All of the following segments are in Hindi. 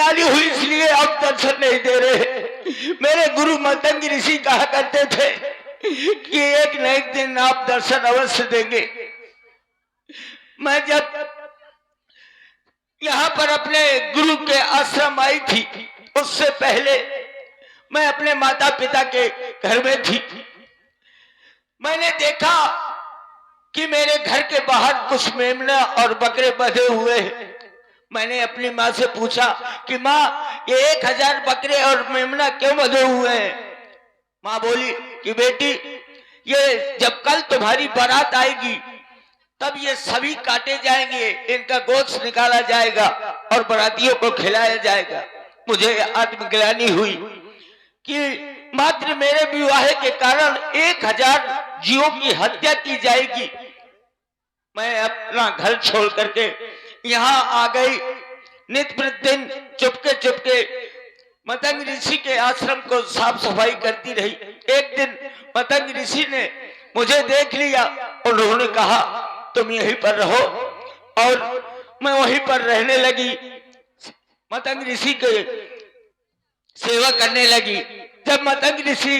ग्लानि हुई इसलिए आप दर्शन नहीं दे रहे। मेरे गुरु मतंग ऋषि कहा करते थे कि एक न एक दिन आप दर्शन अवश्य देंगे। मैं जब यहाँ पर अपने गुरु के आश्रम आई थी, उससे पहले मैं अपने माता पिता के घर में थी। मैंने देखा कि मेरे घर के बाहर कुछ मेमना और बकरे बंधे हुए हैं। मैंने अपनी माँ से पूछा कि माँ, ये 1000 बकरे और मेमना क्यों बंधे हुए हैं? माँ बोली कि बेटी, ये जब कल तुम्हारी बारात आएगी तब ये सभी काटे जाएंगे, इनका गोश्त निकाला जाएगा और बारातियों को खिलाया जाएगा। मुझे आत्मग्लानि हुई कि मात्र मेरे विवाह के कारण 1000 जीवों की हत्या की जाएगी। मैं अपना घर छोड़ करके यहाँ आ गई। नित्य प्रतिदिन चुपके चुपके मतंग ऋषि के आश्रम को साफ सफाई करती रही। एक दिन मतंग ऋषि ने मुझे देख लिया और उन्होंने कहा तुम यहीं पर रहो, और मैं वहीं पर रहने लगी। मतंग ऋषि के सेवा करने लगी। जब मतंग ऋषि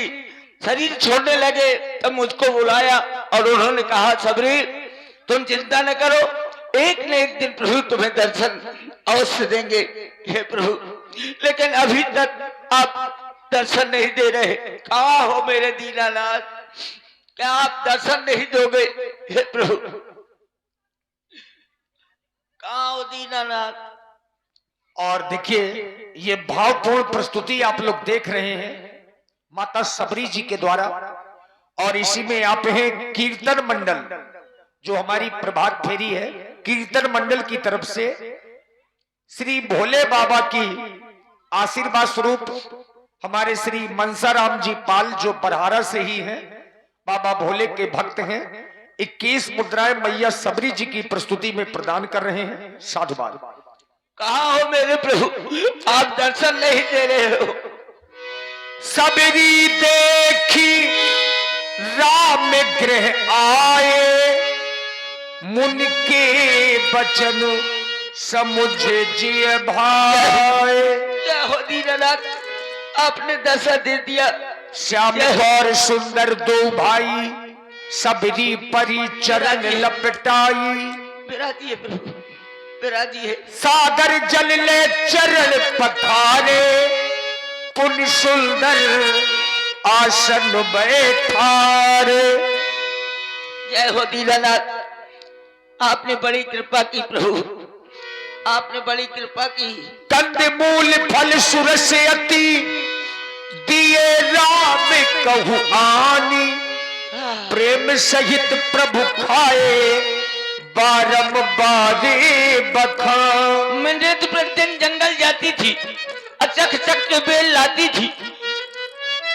शरीर छोड़ने लगे तब मुझको बुलाया और उन्होंने कहा सबरी, तुम चिंता न करो, एक न एक दिन प्रभु तुम्हें दर्शन अवश्य देंगे। हे प्रभु, लेकिन अभी तक आप दर्शन नहीं दे रहे। कहाँ हो मेरे दीनानाथ, क्या आप दर्शन नहीं दोगे? हे प्रभु, कहाँ हो दीनानाथ? और देखिए, ये भावपूर्ण प्रस्तुति आप लोग देख रहे हैं माता सबरी जी के द्वारा, और इसी में आप हैं कीर्तन मंडल, जो हमारी प्रभात फेरी है, कीर्तन मंडल की तरफ से श्री भोले बाबा की आशीर्वाद स्वरूप हमारे श्री मनसाराम जी पाल, जो परहारा से ही हैं, बाबा भोले के भक्त हैं, 21 मुद्राएं मैया सबरी जी की प्रस्तुति में प्रदान कर रहे हैं। साधुवाद। कहाँ हो मेरे प्रभु, आप दर्शन नहीं दे रहे हो। सबरी देखी राम गृह आए, मुनि के बचन समुझे जिय भाए। क्या हो दीनानाथ, आपने दर्शन दे दिया। श्याम और सुंदर दो भाई, सबरी परी चरण लपटाई। विराजी है प्रभु, विराजी है। सागर जल ले चरण पथारे, पुण्य सुंदर आसन बैठारे। जय हो दीनानाथ, आपने बड़ी कृपा की प्रभु, आपने बड़ी कृपा की। कंद मूल फल सुरस अति, दिए राम कहु आनी। प्रेम सहित प्रभु खाए, बारंबार बखान। मैं नित्य प्रतिदिन जंगल जाती थी, अचक चक के बेल लाती थी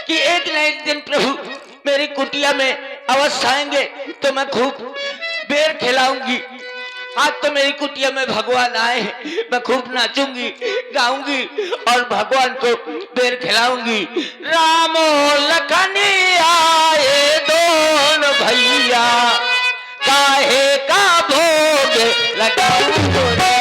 कि एक न एक दिन प्रभु मेरी कुटिया में अवश्य आएंगे तो मैं खूब बेर खिलाऊंगी। आज तो मेरी कुटिया में भगवान आए हैं, मैं खूब नाचूंगी, गाऊंगी और भगवान को बेर खिलाऊंगी। रामो लखन आए दोनों भैया, काहे का भोग लगाऊं रे।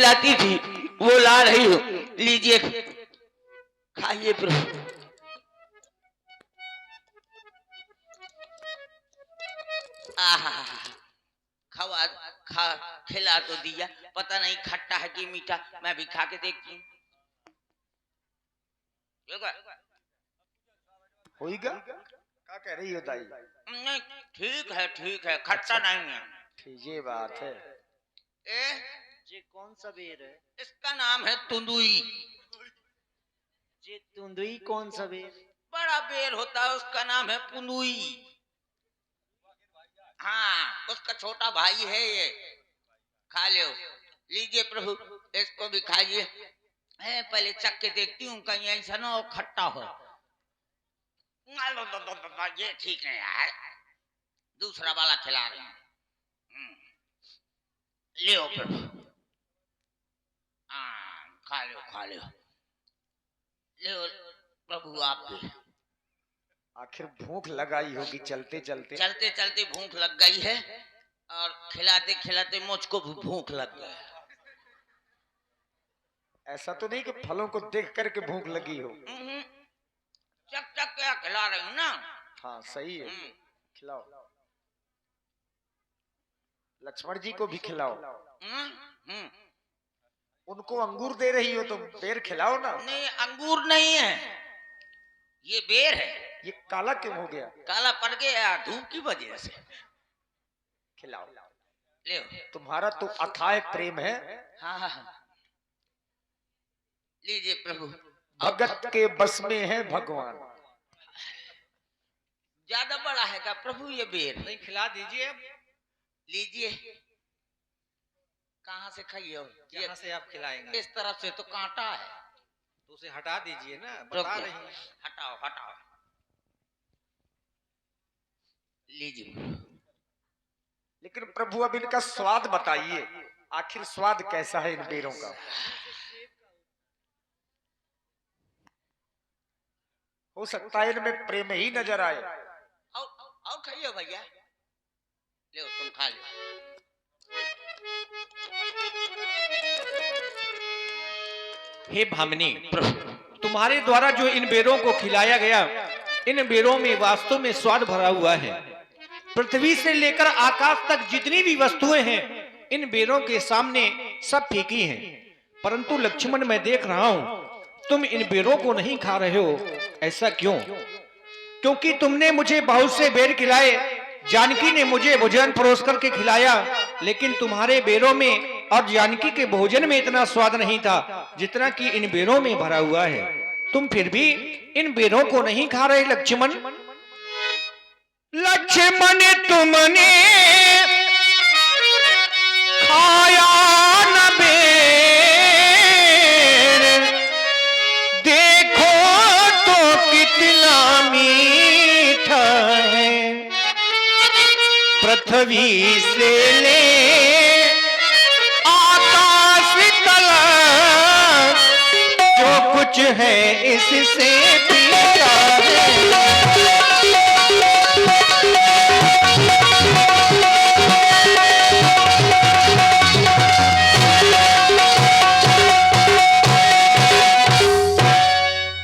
खिलाती थी वो ला रही हूँ, लीजिए खाइए प्रभु। आहा, खवा खा खिला तो दिया, पता नहीं खट्टा है कि मीठा, मैं भी खा के देखती हूँ। होइगा क्या कह रही हो ताई? नहीं ठीक है, खट्टा नहीं है। ठीक ये बात है। ये कौन सा बेर है? इसका नाम है तुंदुई। ये तुंदुई कौन सा बेर? बड़ा बेर होता है उसका नाम है पुंदुई। हाँ, उसका छोटा भाई है ये, खा लो। लीजिए प्रभु, इसको भी खाइए। पहले चख के देखती हूँ कहीं ऐसा ना हो खट्टा हो। ये ठीक नहीं यार, दूसरा वाला खिला रही हूँ। ले प्रभु, हाँ खा लो ले प्रभु। आप भी आखिर भूख लगाई होगी चलते चलते भूख लग गई है, और खिलाते खिलाते मुझको भी भूख लग गया। ऐसा तो नहीं कि फलों को देख करके भूख लगी हो। चक क्या खिला रही हूँ ना। हाँ सही है, खिलाओ। लक्ष्मण जी को भी खिलाओ। उनको अंगूर दे रही हो तो बेर खिलाओ ना। नहीं, अंगूर नहीं है, ये बेर है। ये काला क्यों हो गया? काला पड़ गया धूप की वजह से। खिलाओ। ले तुम्हारा तो अथाह प्रेम है। हाँ, लीजिए प्रभु। भगत के बस में है भगवान। ज्यादा बड़ा है क्या प्रभु ये बेर? नहीं, खिला दीजिए अब। लीजिए। कहाँ से खाइए? यहाँ से आप खिलाएंगे? इस तरफ से तो कांटा है, तो उसे हटा दीजिए ना, बता रही हैं। हटाओ। लीजिए। लेकिन प्रभु अब इनका स्वाद बताइए, आखिर स्वाद कैसा है इन बेरों का? हो सकता है इनमें प्रेम ही नजर आए। और खाइए भैया, ले तुम खा लो। हे भामिनी, तुम्हारे द्वारा जो इन बेरों को खिलाया गया, इन बेरों में वास्तव में स्वाद भरा हुआ है। पृथ्वी से लेकर आकाश तक जितनी भी वस्तुएं हैं, इन बेरों के सामने सब फीकी हैं। परंतु लक्ष्मण, मैं देख रहा हूं तुम इन बेरों को नहीं खा रहे हो। ऐसा क्यों? क्योंकि तुमने मुझे बहुत से बेर खिलाए, जानकी ने मुझे भोजन परोस करके खिलाया, लेकिन तुम्हारे बेरों में और जानकी के भोजन में इतना स्वाद नहीं था जितना कि इन बेरों में भरा हुआ है। तुम फिर भी इन बेरों को नहीं खा रहे लक्ष्मण। लक्ष्मण, तुमने खाया न बेर, देखो तो कितना मीठा है। पृथ्वी से ले आकाश तक जो कुछ है इससे पीछा है।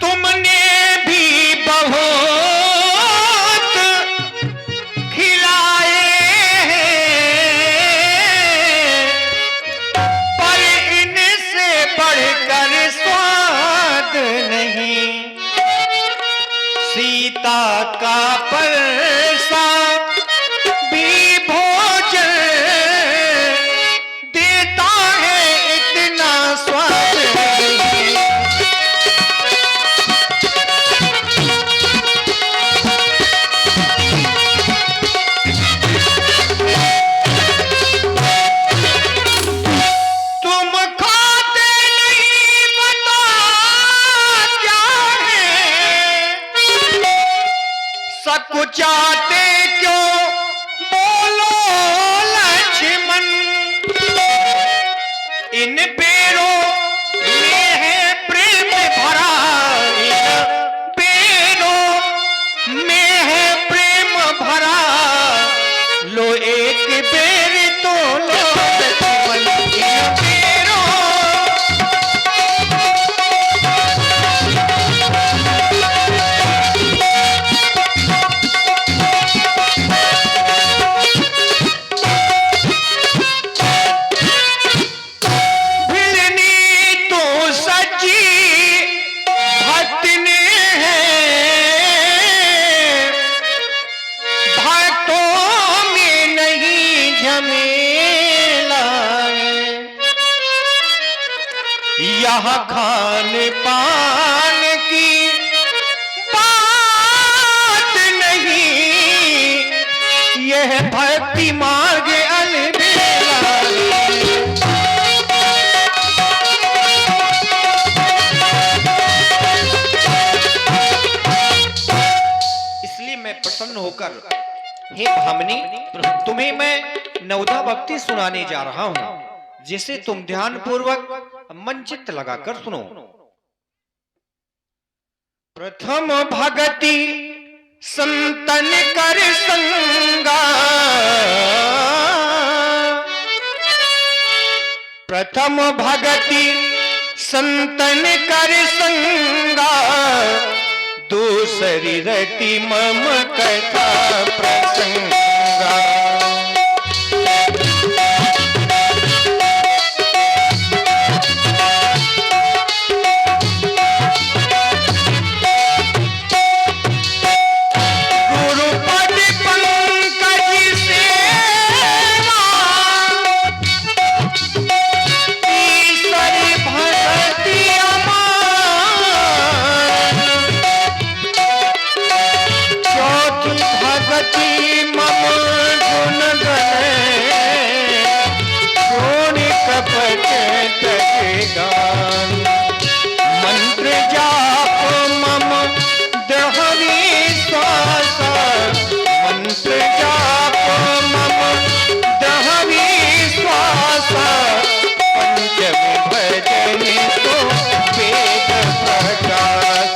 तुमने भी बहुत खिलाए हैं, पर इनसे बढ़कर स्वाद नहीं। सीता का परसा भी भोजन देता है, इतना स्वाद नहीं। तुम खाते नहीं, पता क्या है, सकुचाते क्यों बोलो लक्ष्मण। इन बेरों में है प्रेम भरा, इन बेरों में है प्रेम भरा। लो एक बेर तो लो लक्ष्मण, इन बेरों यहाँ खान पान की बात नहीं, यह भक्ति मार्ग अलबेला। इसलिए मैं प्रसन्न होकर हे भामिनी तुम्हें मैं नवधा भक्ति सुनाने जा रहा हूं, जिसे तुम ध्यान पूर्वक मन चित्त लगाकर सुनो। प्रथम भगति संतन कर संगा, प्रथम भगति संतन कर संगा, दूसरी रति मम कथा प्रसंगा। गुरुपद पंकज सेवा, ईश्वर भक्ति भगति मम गुण गए, गुण कपट तक गान। मंत्र जाप मम दृढ़ विश्वास, मंत्र जाप मम दृढ़ विश्वास। पंचमी भजन तो वेद प्रकाश,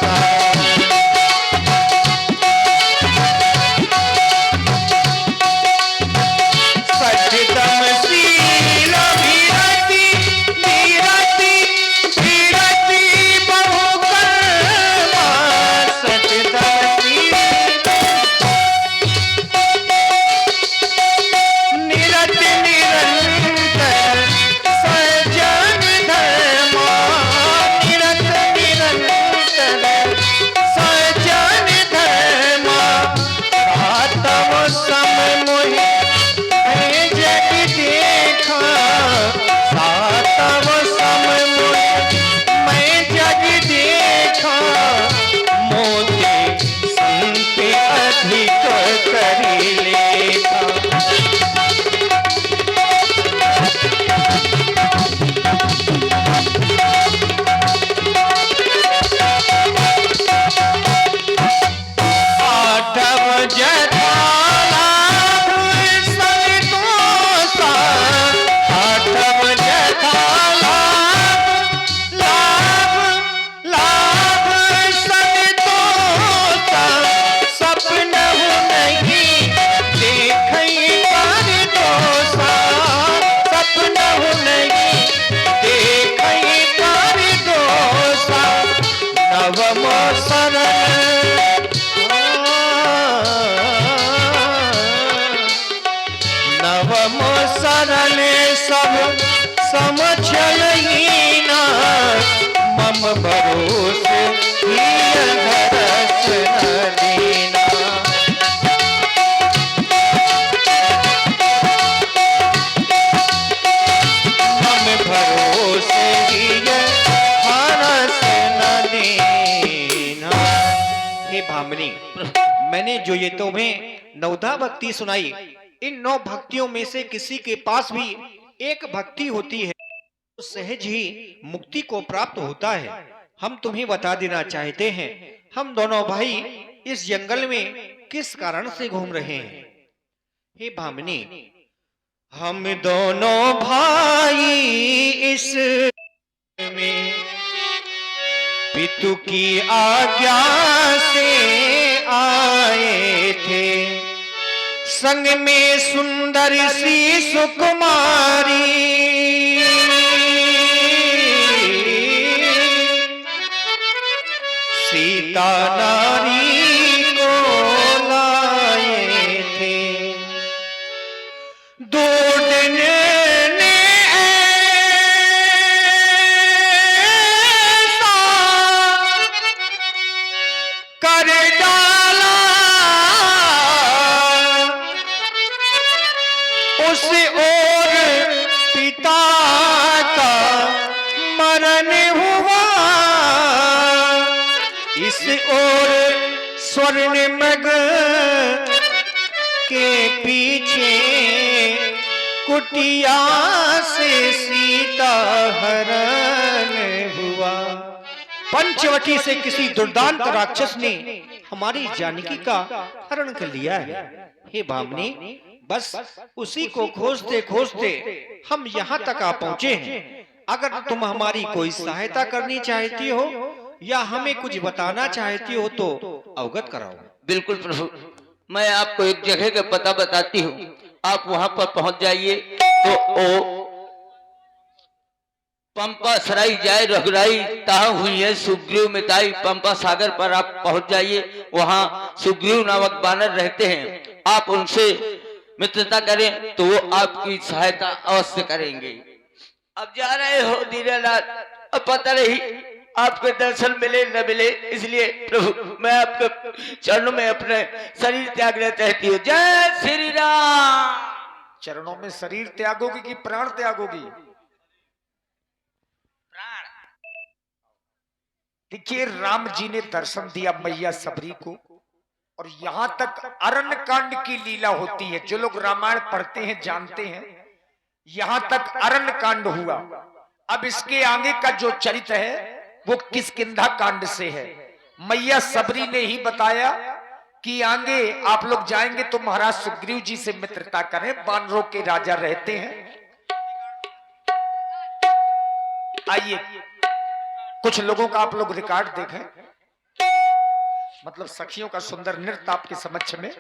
नवम सरल सब समझलहीना, मम भरोसे हिय धरस न दीना। मम भरोसे हिय धरस न दीना। हे भामिनी मैंने जो ये तुम्हें नवधा भक्ति सुनाई, इन 9 भक्तियों में से किसी के पास भी एक भक्ति होती है तो सहज ही मुक्ति को प्राप्त होता है। हम तुम्हें बता देना चाहते हैं हम दोनों भाई इस जंगल में किस कारण से घूम रहे हैं। हे भामिनी हम दोनों भाई इस में पितु की आज्ञा से आए थे, संग में सुंदर सी सुकुमारी, सीता नारी को लाए थे। 2 दिन ने ऐसा कर डाला, उस ओर पिता का मरण हुआ। ओर स्वर्ण मग के पीछे कुटिया से सीता हरण हुआ। पंचवटी से किसी दुर्दांत राक्षस ने हमारी जानकी का हरण कर लिया है। हे भामनी, बस उसी को खोजते खोजते हम यहाँ तक आ पहुंचे हैं। अगर तुम हमारी कोई सहायता करनी चाहती हो या हमें कुछ बताना चाहती हो तो अवगत कराओ। बिल्कुल प्रभु, मैं आपको एक जगह का पता बताती हूँ, आप वहां पर पहुंच जाइए तो ओ पंपा सराई जाए रघुराई ताह हुई है सुग्रीव मिताई। पंपा सागर पर आप पहुंच जाइए, वहां सुग्रीव नामक बानर रहते हैं, आप उनसे मित्रता करें तो वो आपकी सहायता अवश्य करेंगे। अब जा रहे हो दीनानाथ, अब पता नहीं आपके दर्शन मिले न मिले, इसलिए प्रभु मैं आपके चरणों में अपने शरीर त्यागना चाहती हूँ। जय श्री राम। चरणों में शरीर त्यागोगी कि प्राण त्यागोगी? देखिए, राम जी ने दर्शन दिया मैया सबरी को, और यहां तक अरण्य कांड की लीला होती है। जो लोग रामायण पढ़ते हैं जानते हैं, यहां तक अरण्य कांड हुआ। अब इसके आगे का जो चरित्र है वो किष्किंधा कांड से है। मैया सबरी ने ही बताया कि आगे आप लोग जाएंगे तो महाराज सुग्रीव जी से मित्रता करें, बानरों के राजा रहते हैं। आइए कुछ लोगों का आप लोग रिकॉर्ड देखें, मतलब सखियों का सुंदर नृत्य आपके समक्ष में।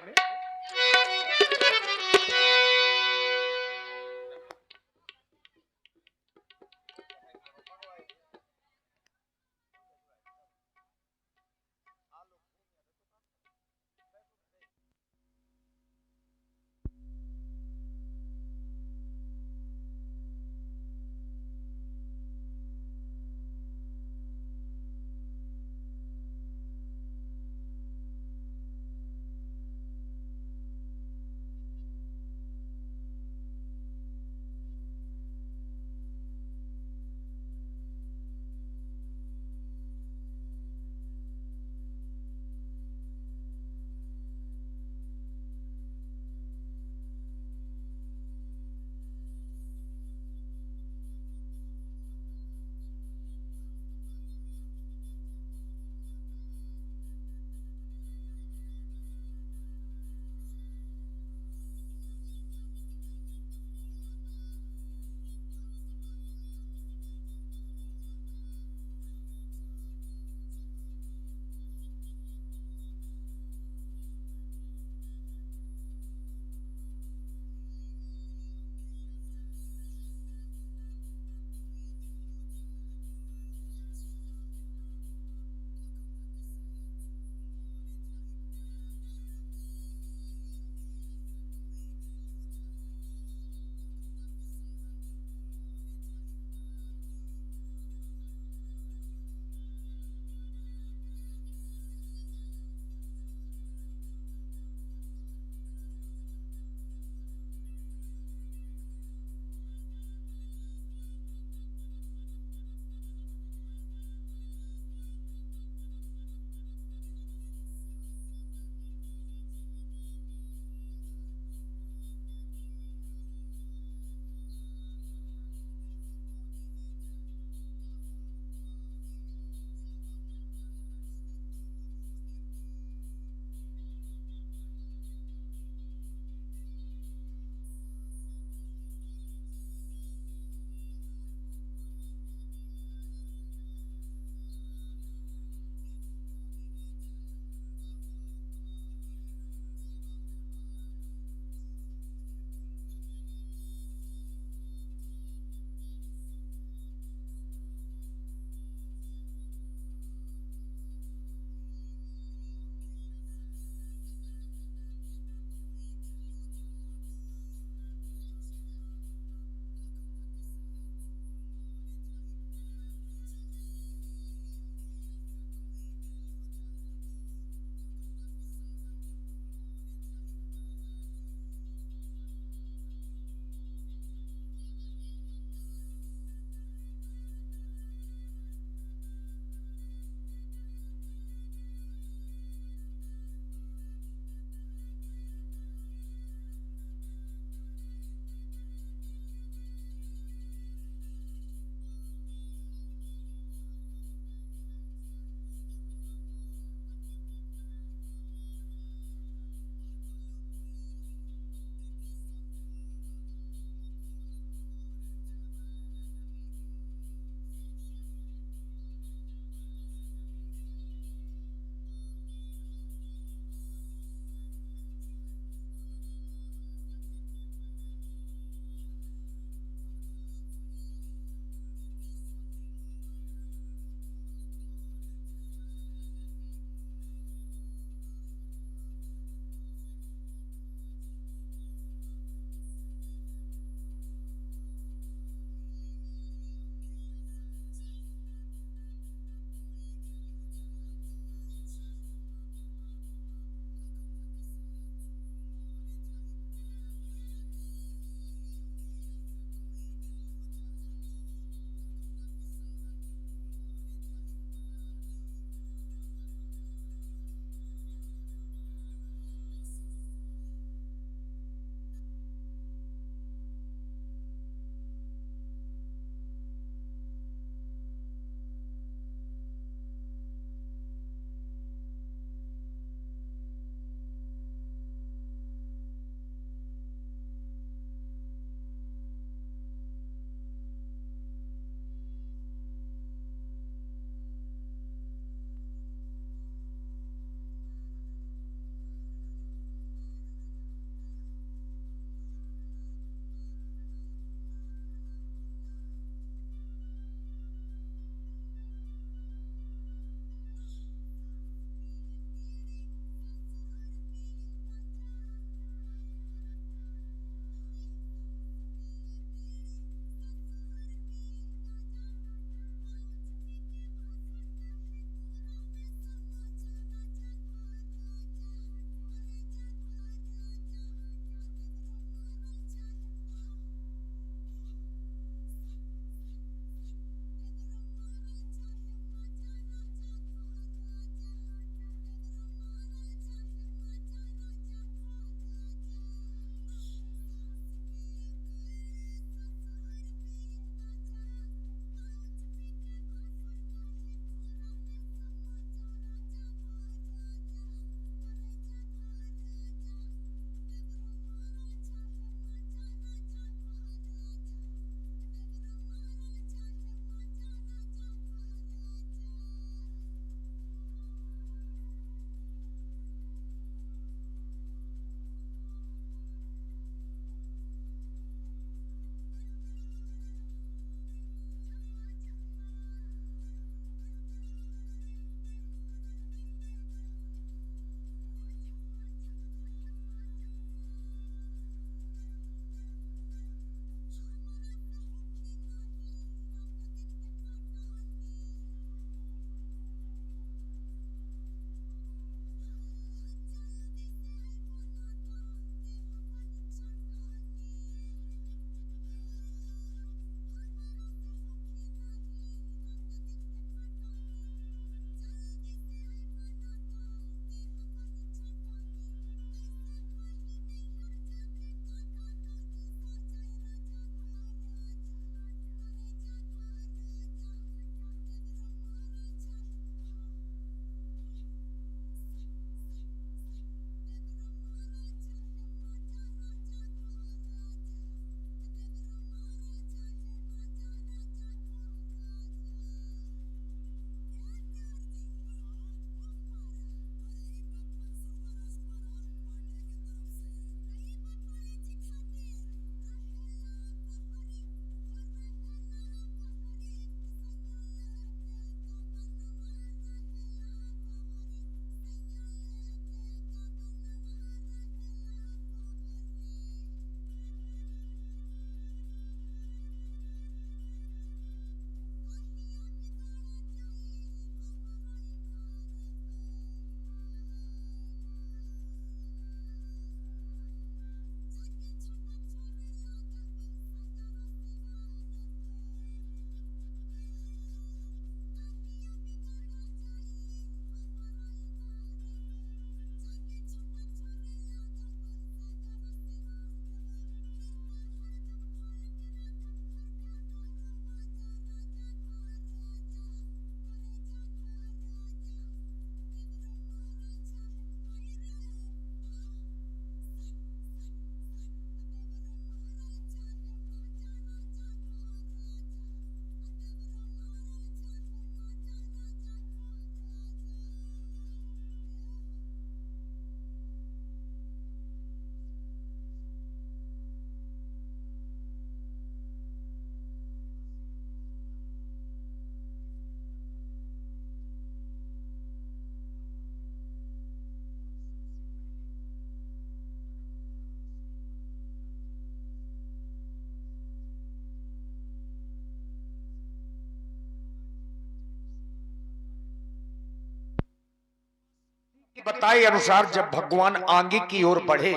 बताए अनुसार जब भगवान आगे की ओर बढ़े,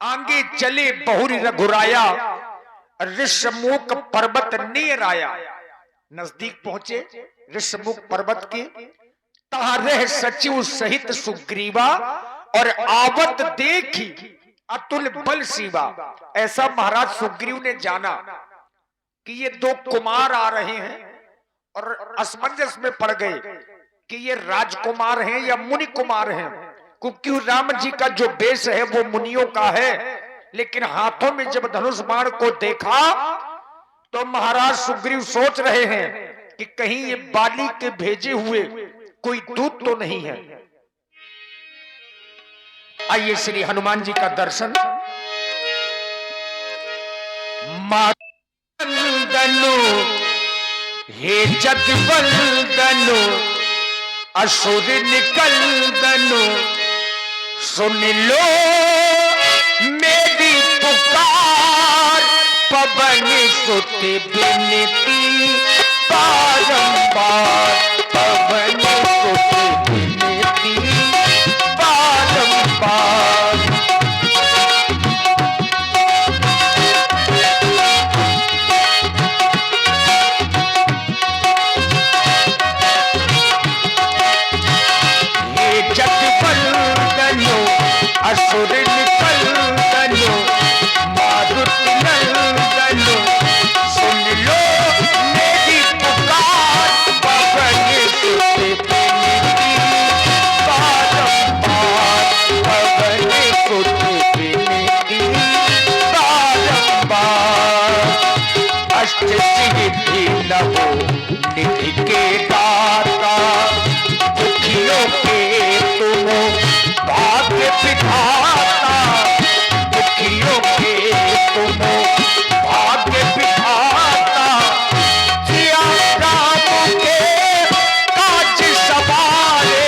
आगे चले बहुरी रघुराया, ऋषमुख पर्वत नियर आया। नजदीक पहुंचे ऋषमुख पर्वत के, तहां रह सचिव सहित सुग्रीवा, और आवत देखी अतुल बल शिवा। ऐसा महाराज सुग्रीव ने जाना कि ये दो कुमार आ रहे हैं और असमंजस में पड़ गए कि ये राजकुमार हैं या मुनि कुमार हैं, क्योंकि राम जी का जो वेश है वो मुनियों का है, लेकिन हाथों में जब धनुष बाण को देखा तो महाराज सुग्रीव सोच रहे हैं कि कहीं ये बाली के भेजे हुए कोई दूत तो नहीं है। आइए श्री हनुमान जी का दर्शन। मातंदनु हे जगवंदनु, असुर निकंदनु, सुन लो मेरी पुकार, पवन सुत विनती बारंबार, पवन सुत विनती बारंबार। हे जगवंदनु, असुर निकंदनु, मारुति नंदनु, सुन लो मेरी पुकार, पवन सुत विनती बारंबार, पवन सुत विनती बारंबार। अष्ट सिद्धि नवो निधि के दाता, दुखियों के तुम भाग्य विधाता, दुखियों के तुम भाग्य विधाता। सिया राम के काज सवारे,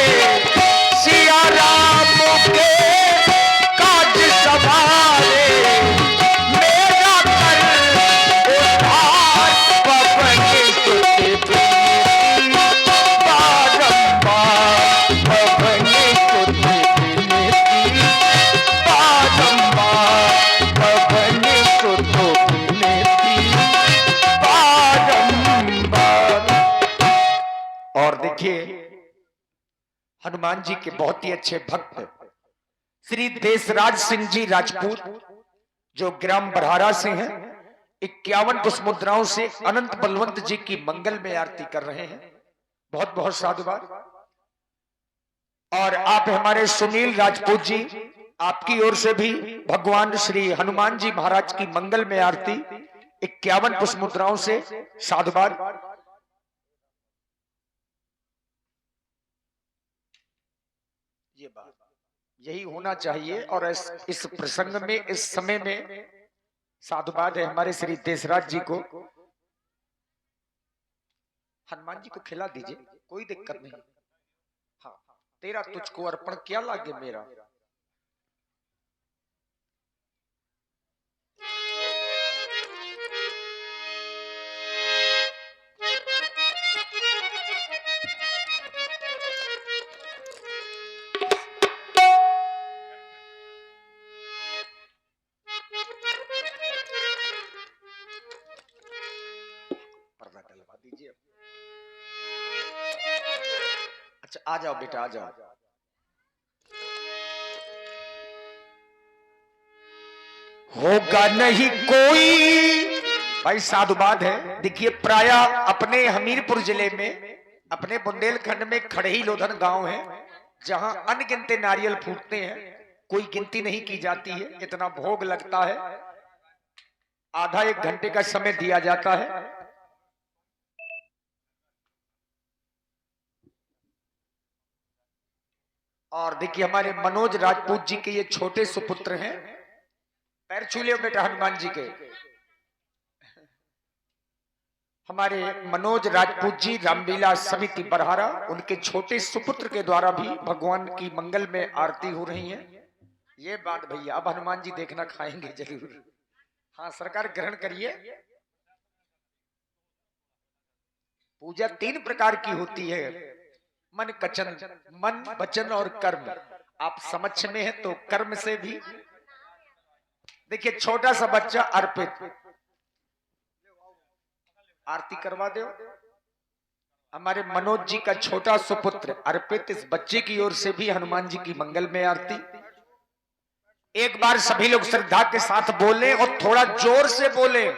सिया राम के काज सवारे, मेरा कर उद्धार, पवन सुत विनती बारंबार, पवन सुत विनती बारंबार, पवन सुत विनती बारंबार। और देखिए हनुमान जी के बहुत ही अच्छे भक्त श्री देशराज सिंह जी राजपूत, जो ग्राम बरहारा से हैं, 51 पुष्पमुद्राओं से अनंत बलवंत जी की मंगल में आरती कर रहे हैं। बहुत बहुत साधुवाद। और आप हमारे सुनील राजपूत जी, आपकी ओर से भी भगवान श्री हनुमान जी महाराज की मंगल में आरती 51 पुष्पमुद्राओं से साधुवाद। ये बात यही होना चाहिए। और इस प्रसंग में, इस समय में साधुवाद है हमारे श्री देशराज जी को। हनुमान जी को खिला दीजिए, कोई दिक्कत नहीं। हाँ, तेरा तुझको अर्पण क्या लागे मेरा। पर्दा डलवा दीजिए। अच्छा आ जाओ बेटा, आ जाओ। होगा नहीं कोई, भाई साधुवाद है। देखिए प्राय अपने हमीरपुर जिले में, अपने बुंदेलखंड में खड़ही लोधन गांव है, जहां अनगिनते नारियल फूटते हैं, कोई गिनती नहीं की जाती है। इतना भोग लगता है, आधा एक घंटे का समय दिया जाता है। और देखिए हमारे मनोज राजपूत जी के ये छोटे सुपुत्र हैं। पैर छू लियो बेटा हनुमान जी के। हमारे मनोज राजपूत जी रामलीला समिति बरहारा, उनके छोटे सुपुत्र के द्वारा भी भगवान की मंगल में आरती हो रही है। ये बात भैया, अब हनुमान जी देखना खाएंगे जरूर। हाँ सरकार ग्रहण करिए। पूजा 3 प्रकार की होती है। मन वचन और कर्म आप समझ में है तो कर्म से भी। देखिए छोटा सा बच्चा अर्पित, आरती करवा दो। हमारे मनोज जी का छोटा सुपुत्र अर्पित, इस बच्चे की ओर से भी हनुमान जी की मंगल में आरती। एक बार सभी लोग श्रद्धा के साथ बोले और थोड़ा जोर से बोले,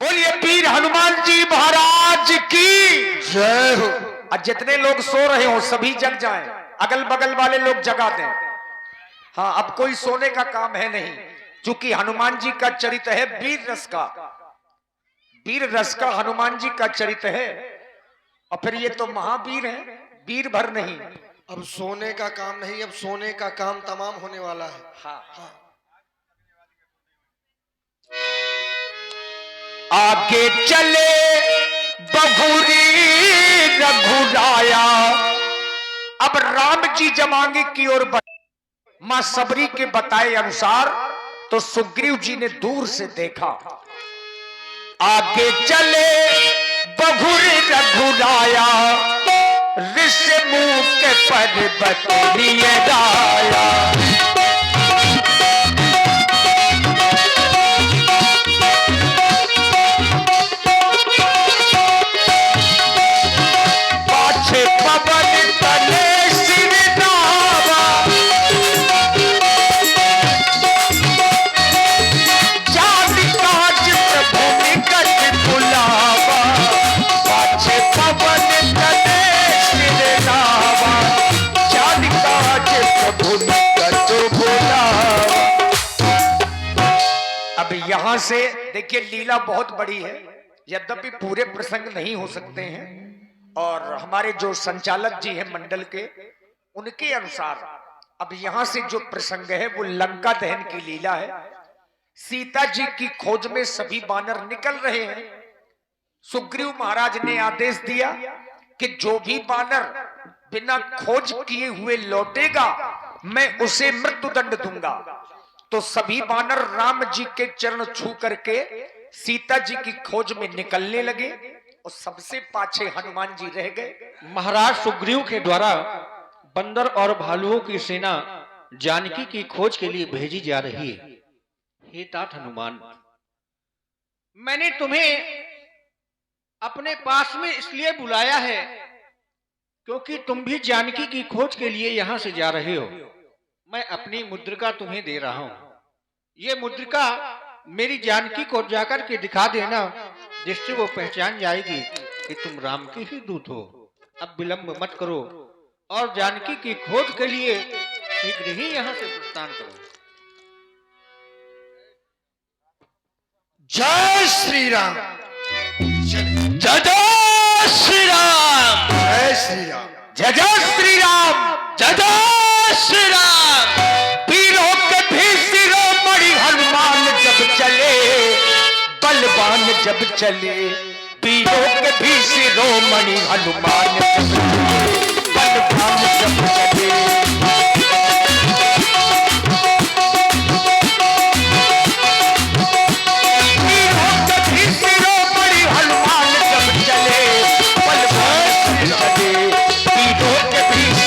बोलिए वीर हनुमान जी महाराज की जय हो। और जितने लोग सो रहे हो सभी जग जाएं, अगल बगल वाले लोग जगा दें। हाँ, अब कोई सोने का काम है नहीं, क्योंकि हनुमान जी का चरित्र है वीर रस का, वीर रस का हनुमान जी का चरित्र है। और फिर ये तो महावीर है, वीर भर नहीं। अब सोने का काम नहीं, अब सोने का काम तमाम होने वाला है। हाँ हाँ। आगे चले बहुरी रघुराया। अब राम जी जमांगी की ओर मां सबरी के बताए अनुसार तो सुग्रीव जी ने दूर से देखा। आगे चले बहुरी रघुराया, ऋषि मुख पर्वत लिए गाया। पवन तले सिर नावा, जान काज प्रभु निकट बुलावा। पाछे पवन तले सिर नावा, जान काज प्रभु निकट बुलावा। अब यहां से देखिए लीला बहुत बड़ी है, यद्यपि पूरे प्रसंग नहीं हो सकते हैं। और हमारे जो संचालक जी हैं मंडल के, उनके अनुसार अब यहां से जो प्रसंग है वो लंका दहन की लीला है। सीता जी की खोज में सभी वानर निकल रहे हैं। सुग्रीव महाराज ने आदेश दिया कि जो भी वानर बिना खोज किए हुए लौटेगा मैं उसे मृत्युदंड दूंगा। तो सभी वानर राम जी के चरण छू करके सीता जी की खोज में निकलने लगे और सबसे पाछे हनुमान जी रह गए। महाराज सुग्रीव के द्वारा बंदर और भालुओं की सेना जानकी की खोज के लिए भेजी जा रही है। हे तात हनुमान, मैंने तुम्हें अपने पास में इसलिए बुलाया है क्योंकि तुम भी जानकी की खोज के लिए यहां से जा रहे हो। मैं अपनी मुद्रिका तुम्हें दे रहा हूं। ये मुद्रिका मेरी जानकी को जाकर के दिखा देना, जिससे वो पहचान जाएगी कि तुम राम के ही दूत हो। अब विलंब मत करो और जानकी की खोज के लिए शीघ्र ही यहाँ से प्रस्थान करो। जय श्री राम। जय जय श्री राम। जय श्री राम। जय जय श्री राम। जय जय श्री राम। वीरों के भी शिरोमणि हनुमान जब चले, बलवान जब चले। वीरों के भी शिरोमणि हनुमान जब चले, बलवान जब चले।